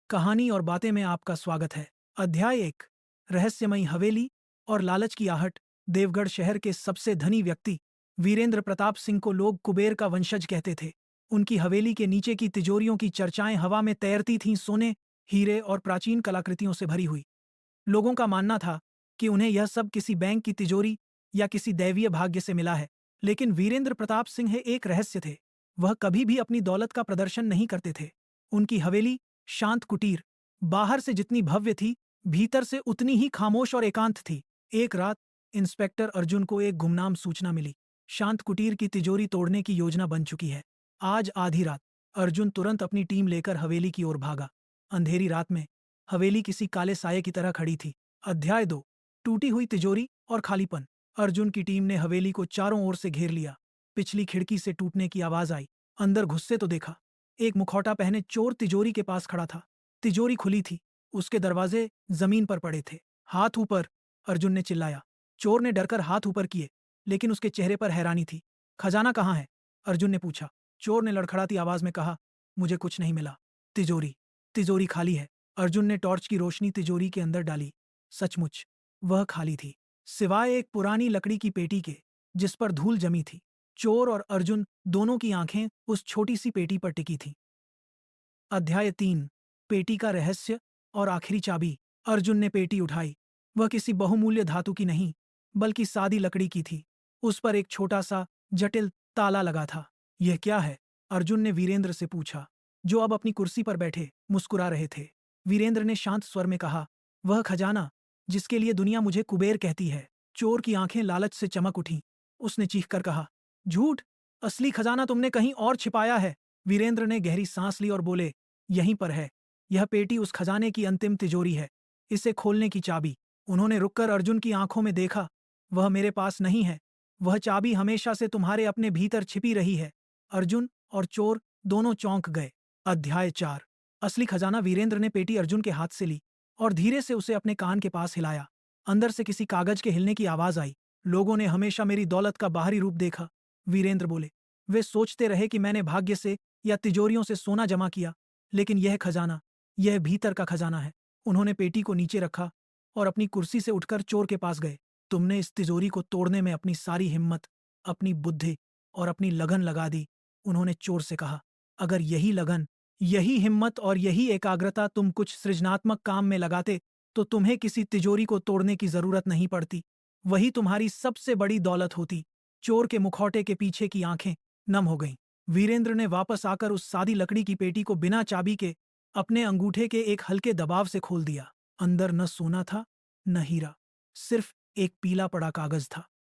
कहानी और बातें में आपका स्वागत है। अध्याय 1। रहस्यमयी हवेली और लालच की आहट। देवगढ़ शहर के सबसे धनी व्यक्ति वीरेंद्र प्रताप सिंह को लोग कुबेर का वंशज कहते थे। उनकी हवेली के नीचे की तिजोरियों की चर्चाएं हवा में तैरती थीं, सोने, हीरे और प्राचीन कलाकृतियों से भरी हुई। लोगों का मानना था कि उन्हें यह सब किसी बैंक की तिजोरी या किसी दैवीय भाग्य से मिला है। लेकिन वीरेंद्र प्रताप सिंह एक रहस्य थे। वह कभी भी अपनी दौलत का प्रदर्शन नहीं करते थे। उनकी हवेली शांत कुटीर, बाहर से जितनी भव्य थी, भीतर से उतनी ही खामोश और एकांत थी। एक रात इंस्पेक्टर अर्जुन को एक गुमनाम सूचना मिली। शांत कुटीर की तिजोरी तोड़ने की योजना बन चुकी है। आज आधी रात अर्जुन तुरंत अपनी टीम लेकर हवेली की ओर भागा। अंधेरी रात में हवेली किसी काले साये की तरह खड़ी थी। अध्याय 2। टूटी हुई तिजोरी और खालीपन। अर्जुन की टीम ने हवेली को चारों ओर से घेर लिया। पिछली खिड़की से टूटने की आवाज आई। अंदर घुससे तो देखा, एक मुखौटा पहने चोर तिजोरी के पास खड़ा था। तिजोरी खुली थी, उसके दरवाजे जमीन पर पड़े थे। हाथ ऊपर, अर्जुन ने चिल्लाया। चोर ने डरकर हाथ ऊपर किए, लेकिन उसके चेहरे पर हैरानी थी। खजाना कहाँ है? अर्जुन ने पूछा। चोर ने लड़खड़ाती आवाज में कहा, मुझे कुछ नहीं मिला। तिजोरी तिजोरी खाली है। अर्जुन ने टॉर्च की रोशनी तिजोरी के अंदर डाली। सचमुच वह खाली थी, सिवाय एक पुरानी लकड़ी की पेटी के, जिस पर धूल जमी थी। चोर और अर्जुन दोनों की आंखें उस छोटी सी पेटी पर टिकी थीं। अध्याय 3। पेटी का रहस्य और आखिरी चाबी। अर्जुन ने पेटी उठाई। वह किसी बहुमूल्य धातु की नहीं, बल्कि सादी लकड़ी की थी। उस पर एक छोटा सा जटिल ताला लगा था। यह क्या है? अर्जुन ने वीरेंद्र से पूछा, जो अब अपनी कुर्सी पर बैठे मुस्कुरा रहे थे। वीरेंद्र ने शांत स्वर में कहा, वह खजाना जिसके लिए दुनिया मुझे कुबेर कहती है। चोर की आंखें लालच से चमक उठीं। उसने चीखकर कहा, झूठ! असली खजाना तुमने कहीं और छिपाया है। वीरेंद्र ने गहरी सांस ली और बोले, यहीं पर है। यह पेटी उस खजाने की अंतिम तिजोरी है, इसे खोलने की चाबी। उन्होंने रुककर अर्जुन की आंखों में देखा। वह मेरे पास नहीं है, वह चाबी हमेशा से तुम्हारे अपने भीतर छिपी रही है। अर्जुन और चोर दोनों चौंक गए। अध्याय 4। असली खजाना। वीरेंद्र ने पेटी अर्जुन के हाथ से ली और धीरे से उसे अपने कान के पास हिलाया। अंदर से किसी कागज के हिलने की आवाज आई। लोगों ने हमेशा मेरी दौलत का बाहरी रूप देखा, वीरेंद्र बोले। वे सोचते रहे कि मैंने भाग्य से या तिजोरियों से सोना जमा किया, लेकिन यह खजाना, यह भीतर का खजाना है। उन्होंने पेटी को नीचे रखा और अपनी कुर्सी से उठकर चोर के पास गए। तुमने इस तिजोरी को तोड़ने में अपनी सारी हिम्मत, अपनी बुद्धि और अपनी लगन लगा दी, उन्होंने चोर से कहा। अगर यही लगन, यही हिम्मत और यही एकाग्रता तुम कुछ सृजनात्मक काम में लगाते, तो तुम्हें किसी तिजोरी को तोड़ने की जरूरत नहीं पड़ती। वही तुम्हारी सबसे बड़ी दौलत होती। चोर के मुखौटे के पीछे की आंखें नम हो गईं। वीरेंद्र ने वापस आकर उस सादी लकड़ी की पेटी को बिना चाबी के अपने अंगूठे के एक हल्के दबाव से खोल दिया। अंदर न सोना था, न हीरा, सिर्फ एक पीला पड़ा कागज था।